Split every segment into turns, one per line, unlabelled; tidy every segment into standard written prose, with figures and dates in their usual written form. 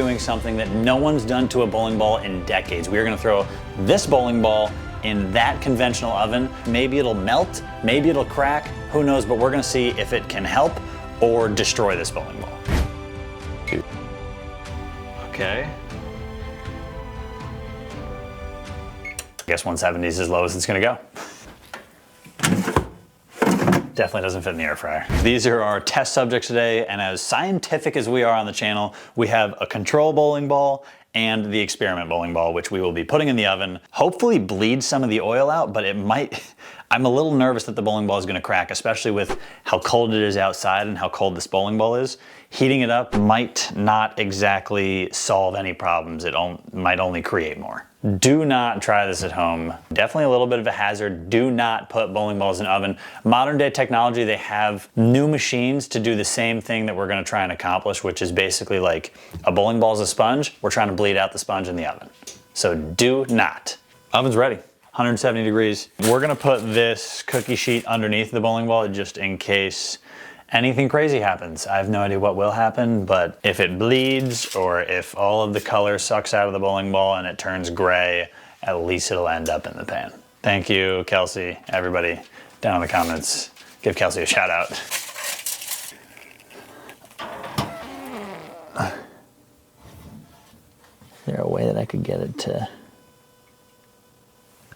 doing something that no one's done to a bowling ball in decades. We are gonna throw this bowling ball in that conventional oven. Maybe it'll melt, maybe it'll crack, who knows, but we're gonna see if it can help or destroy this bowling ball. Okay. I guess 170 is as low as it's gonna go. Definitely doesn't fit in the air fryer. These are our test subjects today, and as scientific as we are on the channel, we have a control bowling ball and the experiment bowling ball, which we will be putting in the oven. Hopefully bleed some of the oil out, but it might, I'm a little nervous that the bowling ball is gonna crack, especially with how cold it is outside and how cold this bowling ball is. Heating it up might not exactly solve any problems. It might only create more. Do not try this at home. Definitely a little bit of a hazard. Do not put bowling balls in an oven. Modern day technology, they have new machines to do the same thing that we're gonna try and accomplish, which is basically like a bowling ball is a sponge. We're trying to bleed out the sponge in the oven. So do not. Oven's ready, 170 degrees. We're gonna put this cookie sheet underneath the bowling ball just in case anything crazy happens. I have no idea what will happen, but if it bleeds or if all of the color sucks out of the bowling ball and it turns gray, at least it'll end up in the pan. Thank you, Kelsey. Everybody down in the comments, give Kelsey a shout out. Is there a way that I could get it to...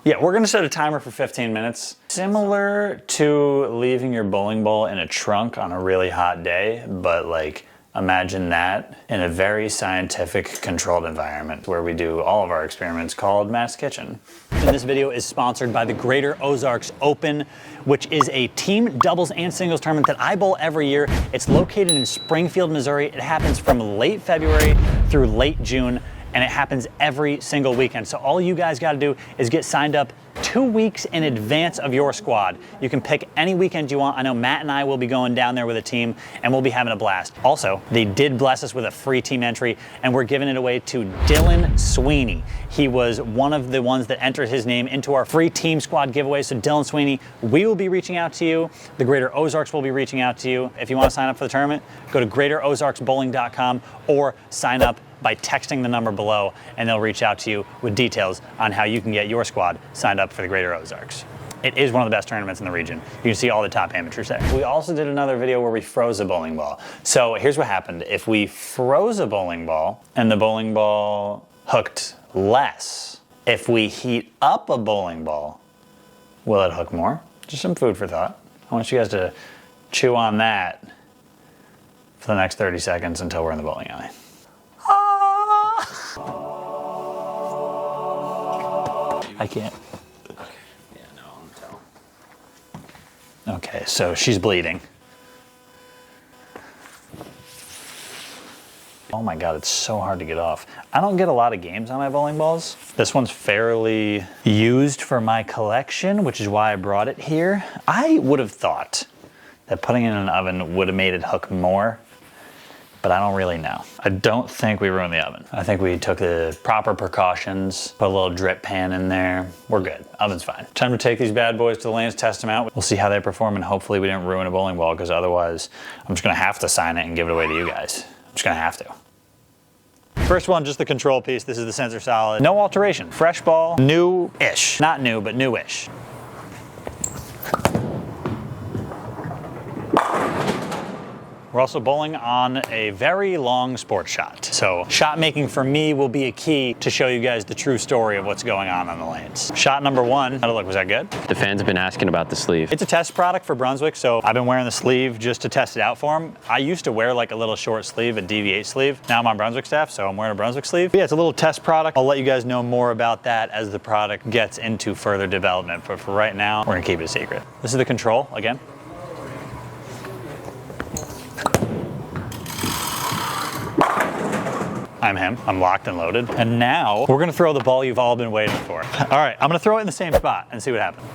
Yeah, we're gonna set a timer for 15 minutes. Similar to leaving your bowling ball in a trunk on a really hot day, but like imagine that in a very scientific controlled environment where we do all of our experiments called Matt's Kitchen. And this video is sponsored by the Greater Ozarks Open, which is a team doubles and singles tournament that I bowl every year. It's located in Springfield, Missouri. It happens from late February through late June, and it happens every single weekend. So all you guys gotta do is get signed up 2 weeks in advance of your squad. You can pick any weekend you want. I know Matt and I will be going down there with a team and we'll be having a blast. Also, they did bless us with a free team entry and we're giving it away to Dylan Sweeney. He was one of the ones that entered his name into our free team squad giveaway. So Dylan Sweeney, we will be reaching out to you. The Greater Ozarks will be reaching out to you. If you wanna sign up for the tournament, go to greaterozarksbowling.com or sign up by texting the number below and they'll reach out to you with details on how you can get your squad signed up for the Greater Ozarks. It is one of the best tournaments in the region. You can see all the top amateurs there. We also did another video where we froze a bowling ball. So here's what happened. If we froze a bowling ball and the bowling ball hooked less, if we heat up a bowling ball, will it hook more? Just some food for thought. I want you guys to chew on that for the next 30 seconds until we're in the bowling alley. I can't.
Okay. Yeah, no, I'll tell.
Okay, so she's bleeding. Oh my God, it's so hard to get off. I don't get a lot of games on my bowling balls. This one's fairly used for my collection, which is why I brought it here. I would have thought that putting it in an oven would have made it hook more, but I don't really know. I don't think we ruined the oven. I think we took the proper precautions, put a little drip pan in there. We're good, oven's fine. Time to take these bad boys to the lanes, test them out. We'll see how they perform and hopefully we didn't ruin a bowling ball because otherwise I'm just gonna have to sign it and give it away to you guys. I'm just gonna have to. First one, just the control piece. This is the sensor solid. No alteration, fresh ball, new-ish. Not new, but new-ish. We're also bowling on a very long sports shot. So shot making for me will be a key to show you guys the true story of what's going on the lanes. Shot number one, how'd it look, was that good?
The fans have been asking about the sleeve.
It's a test product for Brunswick, so I've been wearing the sleeve just to test it out for them. I used to wear like a little short sleeve, a DV8 sleeve. Now I'm on Brunswick staff, so I'm wearing a Brunswick sleeve. But yeah, it's a little test product. I'll let you guys know more about that as the product gets into further development. But for right now, we're gonna keep it a secret. This is the control, again. I'm him, I'm locked and loaded. And now we're gonna throw the ball you've all been waiting for. All right, I'm gonna throw it in the same spot and see what happens.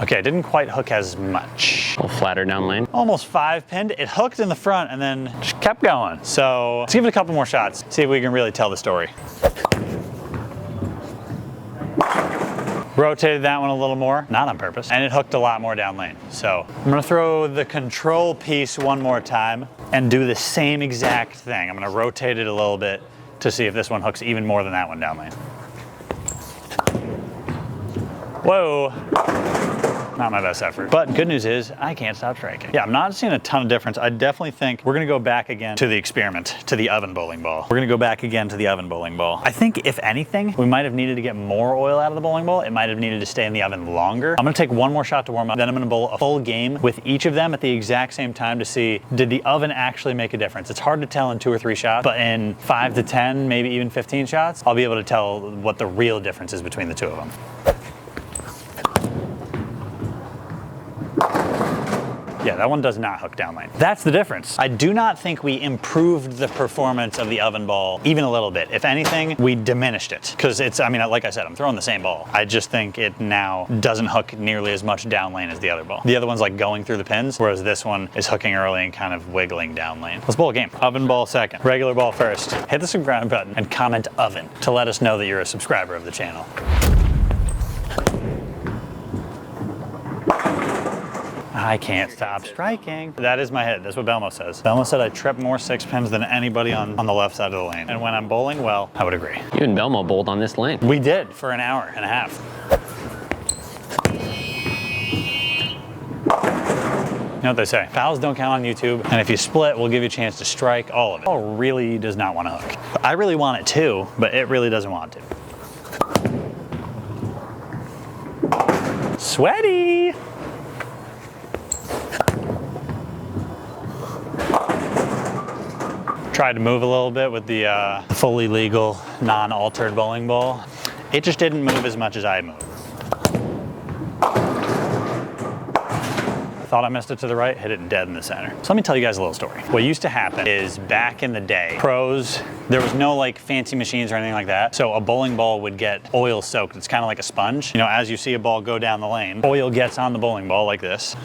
Okay, it didn't quite hook as much.
A little flatter down lane.
Almost 5 pinned. It hooked in the front and then just kept going. So let's give it a couple more shots, see if we can really tell the story. Rotated that one a little more, not on purpose, and it hooked a lot more down lane. So I'm gonna throw the control piece one more time and do the same exact thing. I'm gonna rotate it a little bit to see if this one hooks even more than that one down lane. Whoa. Not my best effort. But good news is I can't stop striking. Yeah, I'm not seeing a ton of difference. I definitely think we're gonna go back again to the experiment, to the oven bowling ball. We're gonna go back again to the oven bowling ball. I think if anything, we might have needed to get more oil out of the bowling ball. It might have needed to stay in the oven longer. I'm gonna take one more shot to warm up, then I'm gonna bowl a full game with each of them at the exact same time to see, did the oven actually make a difference? It's hard to tell in 2 or 3 shots, but in 5 to 10, maybe even 15 shots, I'll be able to tell what the real difference is between the 2 of them. Yeah, that one does not hook down lane. That's the difference. I do not think we improved the performance of the oven ball even a little bit. If anything, we diminished it. Because it's, I mean, like I said, I'm throwing the same ball. I just think it now doesn't hook nearly as much down lane as the other ball. The other one's like going through the pins, whereas this one is hooking early and kind of wiggling down lane. Let's bowl a game. Oven ball second, regular ball first. Hit the subscribe button and comment oven to let us know that you're a subscriber of the channel. I can't stop striking. That is my hit. That's what Belmo says. Belmo said I trip more 6 pins than anybody on the left side of the lane. And when I'm bowling well, I would agree.
You and Belmo bowled on this lane.
We did for an hour and a half. You know what they say, fouls don't count on YouTube, and if you split, we'll give you a chance to strike all of it. Ball really does not want to hook. I really want it to, but it really doesn't want to. Sweaty! Tried to move a little bit with the fully legal, non-altered bowling ball. It just didn't move as much as I moved. Thought I missed it to the right, hit it dead in the center. So let me tell you guys a little story. What used to happen is back in the day, pros, there was no like fancy machines or anything like that. So a bowling ball would get oil soaked. It's kind of like a sponge. You know, as you see a ball go down the lane, oil gets on the bowling ball like this.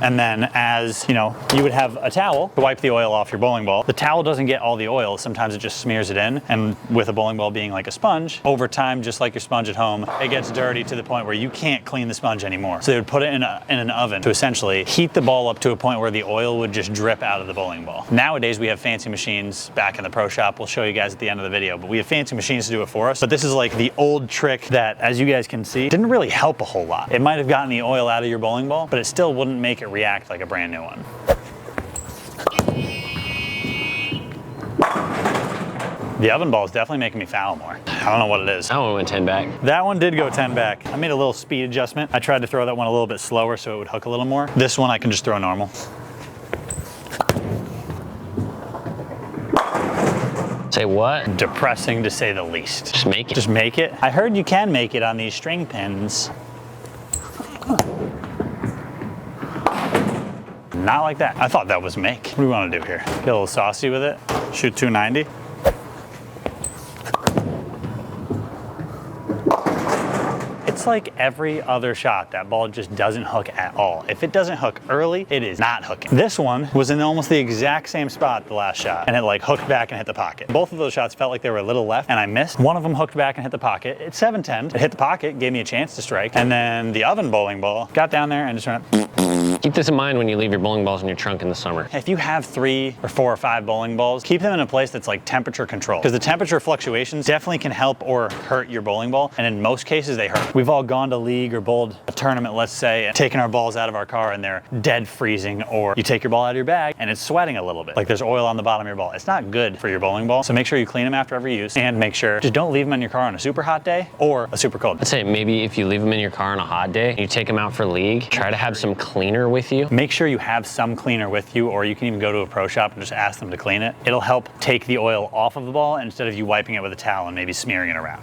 And then as, you know, you would have a towel to wipe the oil off your bowling ball. The towel doesn't get all the oil. Sometimes it just smears it in. And with a bowling ball being like a sponge, over time, just like your sponge at home, it gets dirty to the point where you can't clean the sponge anymore. So they would put it in an oven to essentially heat the ball up to a point where the oil would just drip out of the bowling ball. Nowadays, we have fancy machines back in the pro shop. We'll show you guys at the end of the video, but we have fancy machines to do it for us. But this is like the old trick that, as you guys can see, didn't really help a whole lot. It might have gotten the oil out of your bowling ball, but it still wouldn't make it react like a brand new one. The oven ball is definitely making me foul more. I don't know what it is.
That one went 10 back.
That one did go 10 back. I made a little speed adjustment. I tried to throw that one a little bit slower so it would hook a little more. This one I can just throw normal.
Say what?
Depressing to say the least.
Just make it.
Just make it? I heard you can make it on these string pins. Not like that. I thought that was make. What do we want to do here? Get a little saucy with it. Shoot 290. It's like every other shot, that ball just doesn't hook at all. If it doesn't hook early, it is not hooking. This one was in almost the exact same spot the last shot, and it like hooked back and hit the pocket. Both of those shots felt like they were a little left, and I missed. One of them hooked back and hit the pocket. It's 7-10. It hit the pocket, gave me a chance to strike, and then the oven bowling ball got down there and just went.
Keep this in mind when you leave your bowling balls in your trunk in the summer.
If you have 3 or 4 or 5 bowling balls, keep them in a place that's like temperature controlled, because the temperature fluctuations definitely can help or hurt your bowling ball, and in most cases they hurt. We've all gone to league or bowled a tournament, let's say, and taken our balls out of our car and they're dead freezing, or you take your ball out of your bag and it's sweating a little bit, like there's oil on the bottom of your ball. It's not good for your bowling ball, so make sure you clean them after every use, and make sure just don't leave them in your car on a super hot day or a super cold day.
I'd say maybe if you leave them in your car on a hot day and you take them out for league, try to have some cleaner with you.
Make sure you have some cleaner with you, or you can even go to a pro shop and just ask them to clean it. It'll help take the oil off of the ball instead of you wiping it with a towel and maybe smearing it around.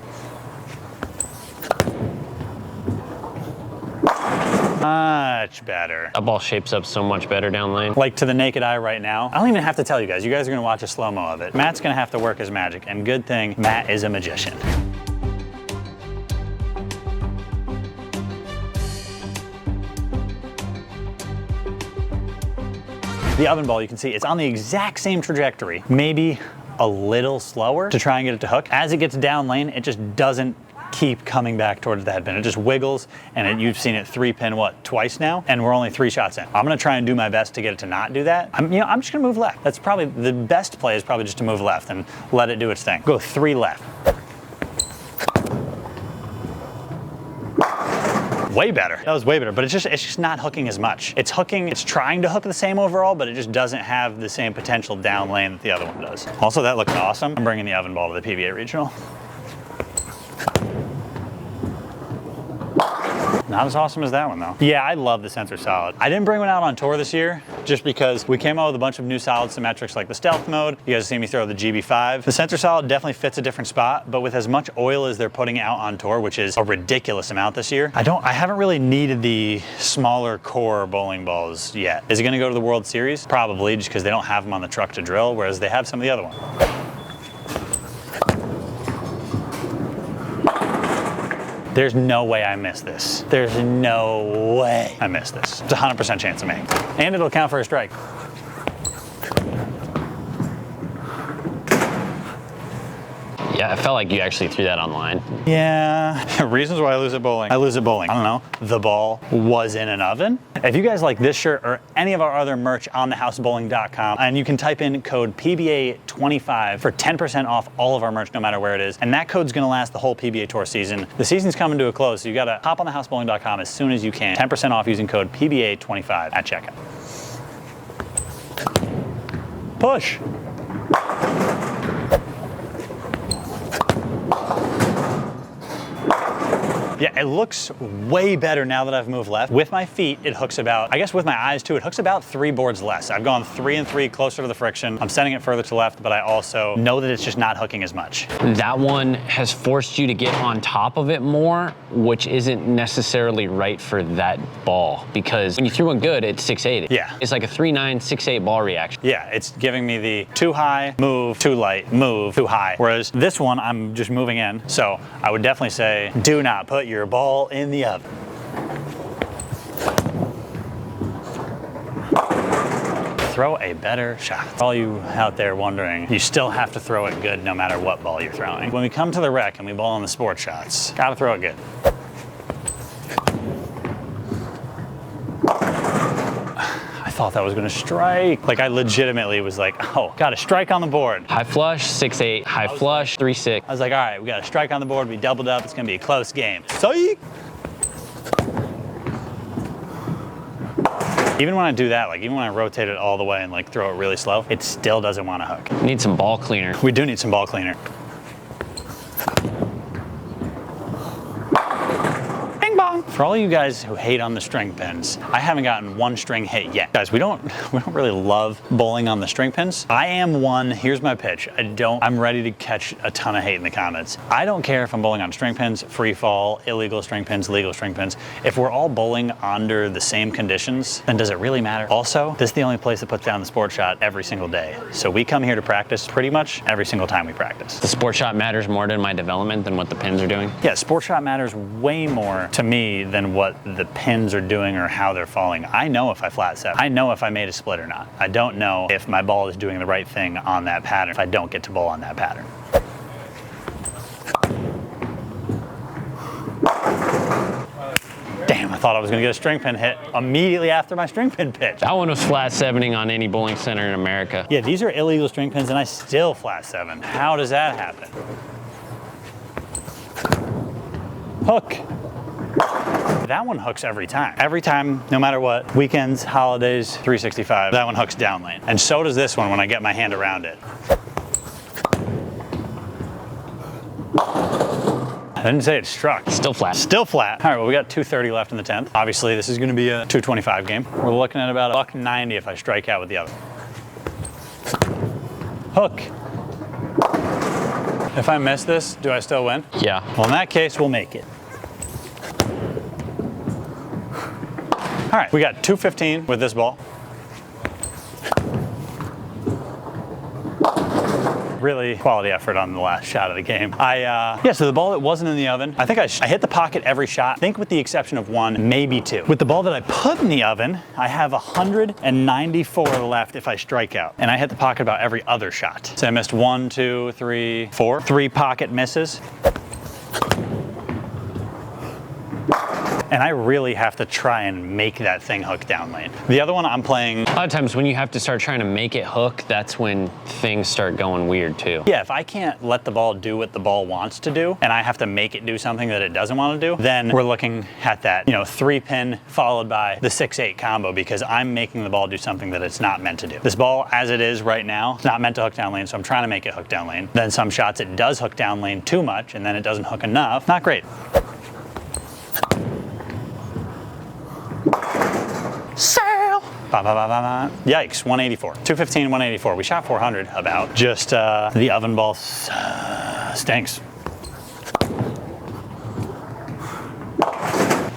Much better.
That ball shapes up so much better down lane.
Like to the naked eye right now, I don't even have to tell you guys. You guys are gonna watch a slow-mo of it. Matt's gonna have to work his magic, and good thing Matt is a magician. The oven ball, you can see it's on the exact same trajectory, maybe a little slower to try and get it to hook. As it gets down lane, it just doesn't keep coming back towards the head pin. It just wiggles, and you've seen it 3-pin, twice now, and we're only 3 shots in. I'm gonna try and do my best to get it to not do that. I'm just gonna move left. That's probably the best play, is probably just to move left and let it do its thing. Go 3 left. Way better. That was way better, but it's just not hooking as much. It's trying to hook the same overall, but it just doesn't have the same potential down lane that the other one does. Also, that looked awesome. I'm bringing the oven ball to the PBA Regional. Not as awesome as that one though. Yeah, I love the Sensor Solid. I didn't bring one out on tour this year just because we came out with a bunch of new solid symmetrics like the Stealth Mode. You guys see me throw the GB5. The Sensor Solid definitely fits a different spot, but with as much oil as they're putting out on tour, which is a ridiculous amount this year, I haven't really needed the smaller core bowling balls yet. Is it gonna go to the World Series? Probably, just because they don't have them on the truck to drill, whereas they have some of the other ones. There's no way I missed this. There's no way I missed this. It's a 100% chance of making it. And it'll count for a strike.
Yeah, I felt like you actually threw that online.
Yeah, reasons why I lose at bowling. I lose at bowling. I don't know, the ball was in an oven. If you guys like this shirt or any of our other merch on thehousebowling.com, and you can type in code PBA25 for 10% off all of our merch, no matter where it is. And that code's gonna last the whole PBA Tour season. The season's coming to a close, so you gotta hop on thehousebowling.com as soon as you can. 10% off using code PBA25 at checkout. Push. Yeah, it looks way better now that I've moved left. With my feet, it hooks about, I guess with my eyes too, it hooks about 3 boards less. I've gone 3 and 3 closer to the friction. I'm sending it further to the left, but I also know that it's just not hooking as much.
That one has forced you to get on top of it more, which isn't necessarily right for that ball, because when you threw one good, it's 680.
Yeah.
It's like a 3-9, 6-8 ball reaction.
Yeah, it's giving me the too high, move, too light, move, too high. Whereas this one, I'm just moving in. So I would definitely say, do not put your ball in the oven. Throw a better shot. For all you out there wondering, you still have to throw it good no matter what ball you're throwing. When we come to the rec and we ball on the sport shots, gotta throw it good. I thought that was gonna strike. Like, I legitimately was like, oh, got a strike on the board.
High flush, 6-8. High flush, 3-6.
I was like, all right, we got a strike on the board, we doubled up, it's gonna be a close game. Psych! Even when I do that, like even when I rotate it all the way and like throw it really slow, it still doesn't want to hook.
Need some ball cleaner.
We do need some ball cleaner. Bing bong! For all you guys who hate on the string pins, I haven't gotten one string hit yet. Guys, we don't really love bowling on the string pins. I am one, here's my pitch. I'm ready to catch a ton of hate in the comments. I don't care if I'm bowling on string pins, free fall, illegal string pins, legal string pins. If we're all bowling under the same conditions, then does it really matter? Also, this is the only place that puts down the sport shot every single day. So we come here to practice pretty much every single time we practice.
The sport shot matters more to my development than what the pins are doing?
Yeah, sport shot matters way more to me than what the pins are doing or how they're falling. I know if I flat set. I know if I made a split or not. I don't know if my ball is doing the right thing on that pattern if I don't get to bowl on that pattern. Damn, I thought I was gonna get a string pin hit immediately after my string pin pitch.
That one was flat 7ing on any bowling center in America.
Yeah, these are illegal string pins and I still flat 7. How does that happen? Hook. That one hooks every time. Every time, no matter what. Weekends, holidays, 365, that one hooks down lane. And so does this one when I get my hand around it. I didn't say it struck.
Still flat.
Still flat. All right, well, we got 230 left in the 10th. Obviously, this is gonna be a 225 game. We're looking at about $190 if I strike out with the other. Hook. If I miss this, do I still win?
Yeah.
Well, in that case, we'll make it. All right, we got 215 with this ball. Really quality effort on the last shot of the game. So the ball that wasn't in the oven, I think I hit the pocket every shot, I think with the exception of 1, maybe 2. With the ball that I put in the oven, I have 194 left if I strike out. And I hit the pocket about every other shot. So I missed 1, 2, 3, 4. 3 pocket misses. and I really have to try and make that thing hook down lane. The other one I'm playing.
A lot of times when you have to start trying to make it hook, that's when things start going weird too.
Yeah, if I can't let the ball do what the ball wants to do, and I have to make it do something that it doesn't want to do, then we're looking at that, 3-pin followed by the 6-8 combo, because I'm making the ball do something that it's not meant to do. This ball, as it is right now, it's not meant to hook down lane, so I'm trying to make it hook down lane. Then some shots it does hook down lane too much, and then it doesn't hook enough. Not great. Sail! Yikes, 184. 215, 184. We shot 400 about. Just the oven ball stinks.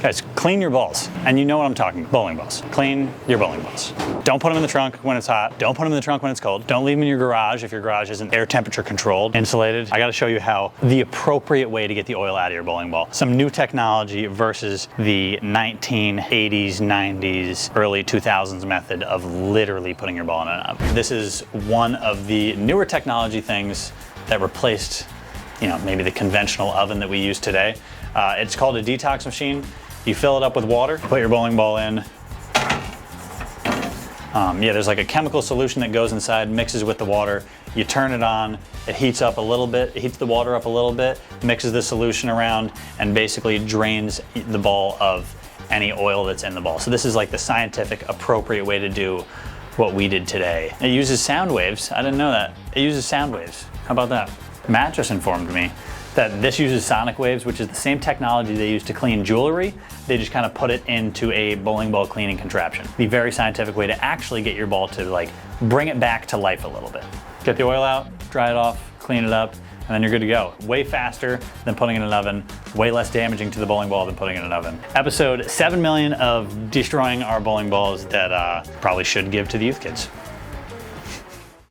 Guys, clean your balls. And you know what I'm talking about. Bowling balls. Clean your bowling balls. Don't put them in the trunk when it's hot. Don't put them in the trunk when it's cold. Don't leave them in your garage if your garage isn't air temperature controlled, insulated. I gotta show you how the appropriate way to get the oil out of your bowling ball. Some new technology versus the 1980s, 90s, early 2000s method of literally putting your ball in an oven. This is one of the newer technology things that replaced, maybe the conventional oven that we use today. It's called a detox machine. You fill it up with water, put your bowling ball in. There's like a chemical solution that goes inside, mixes with the water. You turn it on, it heats up a little bit, it heats the water up a little bit, mixes the solution around, and basically drains the ball of any oil that's in the ball. So this is like the scientific, appropriate way to do what we did today. It uses sound waves. I didn't know that. It uses sound waves. How about that? Matt just informed me that this uses sonic waves, which is the same technology they use to clean jewelry. They just kind of put it into a bowling ball cleaning contraption. The very scientific way to actually get your ball to bring it back to life a little bit. Get the oil out, dry it off, clean it up, and then you're good to go. Way faster than putting it in an oven, way less damaging to the bowling ball than putting it in an oven. Episode 7 million of destroying our bowling balls that probably should give to the youth kids.